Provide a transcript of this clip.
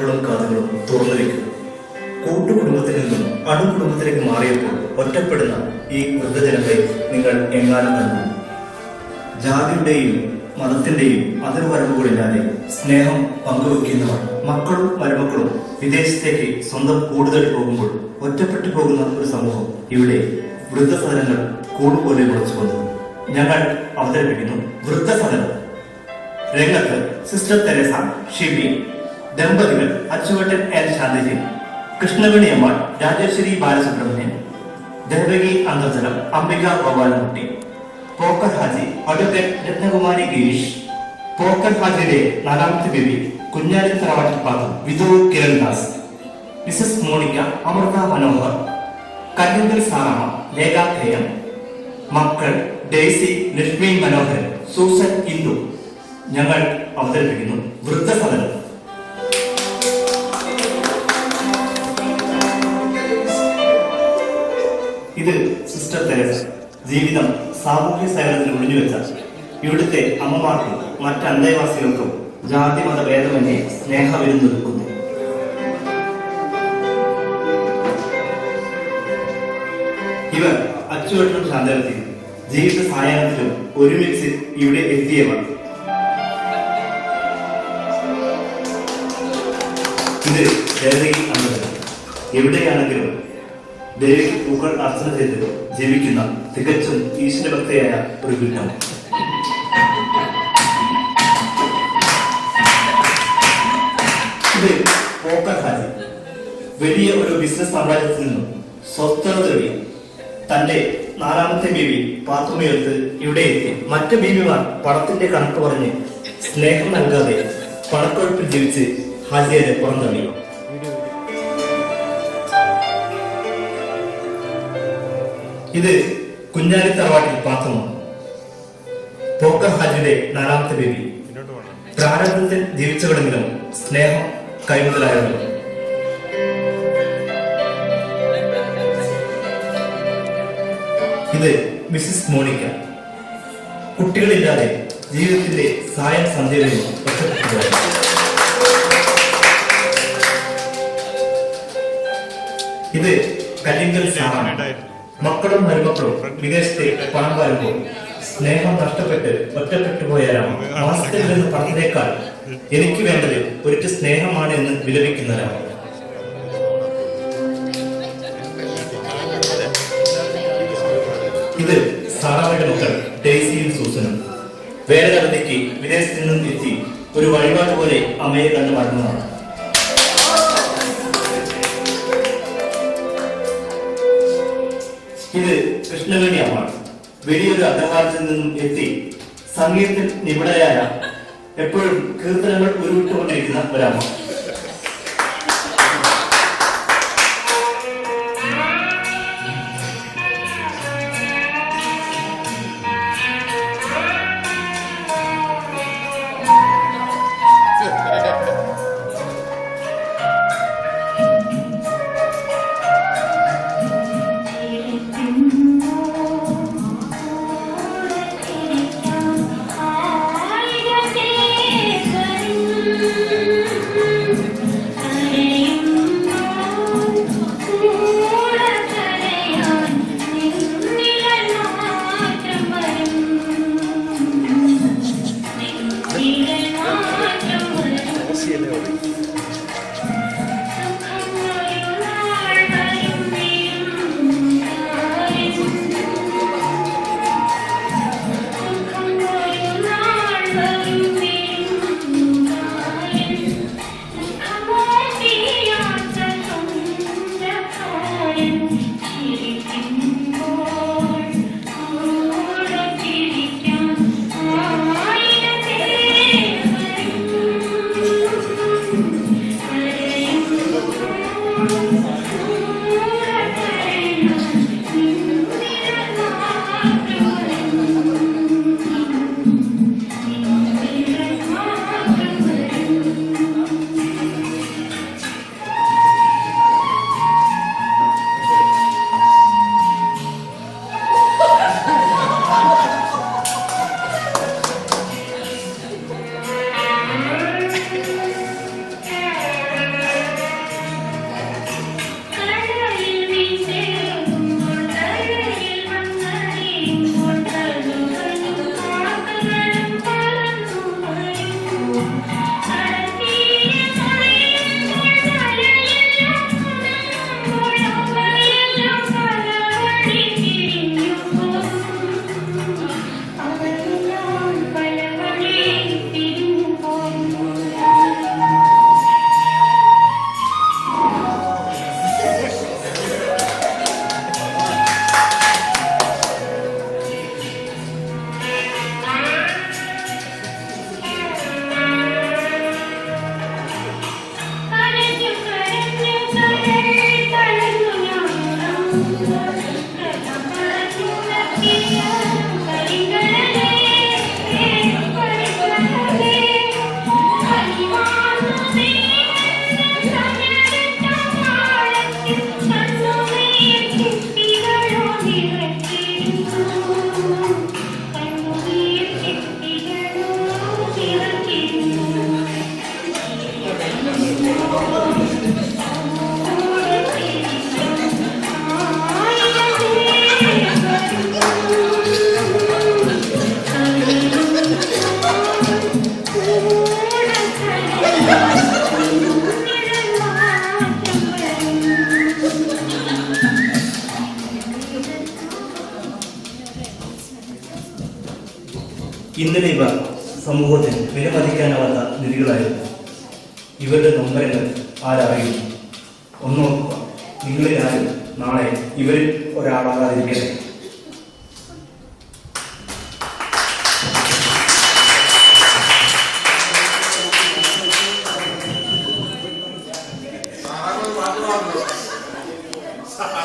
കണ്ണുകളും കാതുകളും തുറന്നു വയ്ക്കുക. കൂട്ടുകുടുംബത്തിൽ നിന്നും അണുകുടുംബത്തിലേക്ക് മാറിയപ്പോൾ ഒറ്റപ്പെടുന്ന ഈ വൃദ്ധജനത്തെ നിങ്ങൾ എങ്ങാനും കണ്ടു. ജാതിയുടെയും മതത്തിന്റെയും അതിർവരമ്പുകളില്ലാതെ സ്നേഹം പങ്കുവെക്കുന്നവർ മക്കളും മരുമക്കളും വിദേശത്തേക്ക് സ്വന്തം കൂടുതൽ പോകുമ്പോൾ ഒറ്റപ്പെട്ടു പോകുന്ന ഒരു സമൂഹം ഇവിടെ വൃദ്ധസദനങ്ങൾ കൂടുപോലെ മുളച്ചു വന്നു. ഞങ്ങൾ അവതരിപ്പിക്കുന്നു വൃദ്ധസദനം. രംഗത്ത് സിസ്റ്റർ തെരേസ, ഷിബി, ദമ്പതികൾ അച്ചുവട്ടൻ എൽ ശാന്തിജി, കൃഷ്ണവേണി അമ്മ, രാജേശ്വരി ബാലസുബ്രഹ്മണ്യൻ, ദേവകി അന്തർജലം, അംബിക ഗോപാലൻകുട്ടി, പോക്കർ ഹാജി, അഡ്വക്കേറ്റ് രത്നകുമാരി ഗിരീഷ്, പോക്കർ ഹാജിയുടെ നാലാമത്തെ ബേബി കുഞ്ഞാലി തറവാട്ടിൽ പാത്രം വിധു കിരൺദാസ്, മിസസ് മോണിക്ക, അമൃത മനോഹർ, കല്ലുങ്കൽ സാറാമ, ലേഖ ഖേയം, മക്കൾ ഡെയ്സി, ലക്ഷ്മി മനോഹരൻ, സൂസൻ, ഇന്ദു. ഞങ്ങൾ അവതരിപ്പിക്കുന്നു വൃദ്ധസദനം. ഇത് സിസ്റ്റർ തെരേസ. ജീവിതം സാമൂഹ്യ സേവനത്തിൽ ഒഴിഞ്ഞുവെച്ച ഇവിടുത്തെ അമ്മമാർക്കും മറ്റ് അന്തേവാസികൾക്കും ജാതി മത ഭേദമന്യേ സ്നേഹവിരുന്നൊരുക്കുന്നു. ഇവർ അച്ചുവട്ടനും ശാന്തരത്തിൽ ജീവിത സായാഹ്നത്തിലും ഒരുമിച്ച് ഇവിടെ എത്തിയവർ. ഇത് ദേവകി അന്തർജലം. എവിടെയാണെങ്കിലും ദേവിക്ക് പൂക്കൾ അർച്ചന ചെയ്ത് ജീവിക്കുന്ന തികച്ചും ഈശ്വരഭക്തയായ ഒരു ഗുരുനാണ്. ഇത് പോക്കർ ഹാജി. വലിയ ഒരു ബിസിനസ് സാമ്രാജ്യത്തിൽ നിന്നും സ്വസ്ഥത തേടി തന്റെ നാലാമത്തെ ബീവി പാത്തുമയെടുത്ത് ഇവിടെ എത്തി. മറ്റു ബീവിമാർ പണത്തിന്റെ കണക്ക് പറഞ്ഞ് സ്നേഹം നൽകാതെ പണക്കൊഴുപ്പിൽ ജീവിച്ച് ഹാജിയെ പുറന്തള്ളി. ഇത് കുഞ്ഞാലി തറവാട്ടിൽ പാത്രമാണ്. പോക്കർ ഹാജിയുടെ നാലാമത്തെ ബേബി. പ്രാരംഭത്തിൽ ജീവിച്ചവരെങ്കിലും സ്നേഹം കൈമുതലായവരും. ഇത് മിസസ് മോണിക്ക. കുട്ടികളില്ലാതെ ജീവിതത്തിന്റെ സായം സന്ധ്യകളിൽ ഒറ്റപ്പെട്ടു. ഇത് കല്ലിങ്കൽ സാറാണ്. മക്കളും മരുമക്കളും വിദേശത്തെ പണം വരുമ്പോൾ സ്നേഹം നഷ്ടപ്പെട്ട് ഒറ്റപ്പെട്ടു പോയാലാണ് മാസത്തിൽ നിന്ന് പണത്തിനേക്കാൾ എനിക്ക് വേണ്ടത് ഒരിക്കൽ സ്നേഹമാണ് എന്ന് വിലപിക്കുന്നവരാണ്. ഇത് സാറായുടെ മക്കൾ ഡെയ്സിയും സൂസനും. വേനലവധിക്ക് വിദേശത്ത് നിന്നും എത്തി ഒരു വഴിപാട് പോലെ അമ്മയെ കണ്ടു മടങ്ങുന്നതാണ്. ഇത് കൃഷ്ണവേണി അമ്മ. വലിയൊരു അഗ്രഹാരത്തിൽ നിന്നും എത്തി സംഗീതത്തിൽ നിപുണയായ എപ്പോഴും കീർത്തനങ്ങൾ ഉരുവിട്ടുകൊണ്ടിരിക്കുന്ന ഒരമ്മ. ഇന്നലെ ഇവർ സമൂഹത്തിൽ വിലമതിക്കാനാവാത്ത നിധികളായിരുന്നു. ഇവരുടെ നൊമ്പരങ്ങൾ ആരറിയുന്നു? ഒന്നോർക്കുക, നിങ്ങളിൽ ആരും നാളെ ഇവരിൽ ഒരാളാകാതിരിക്കട്ടെ. സാറാ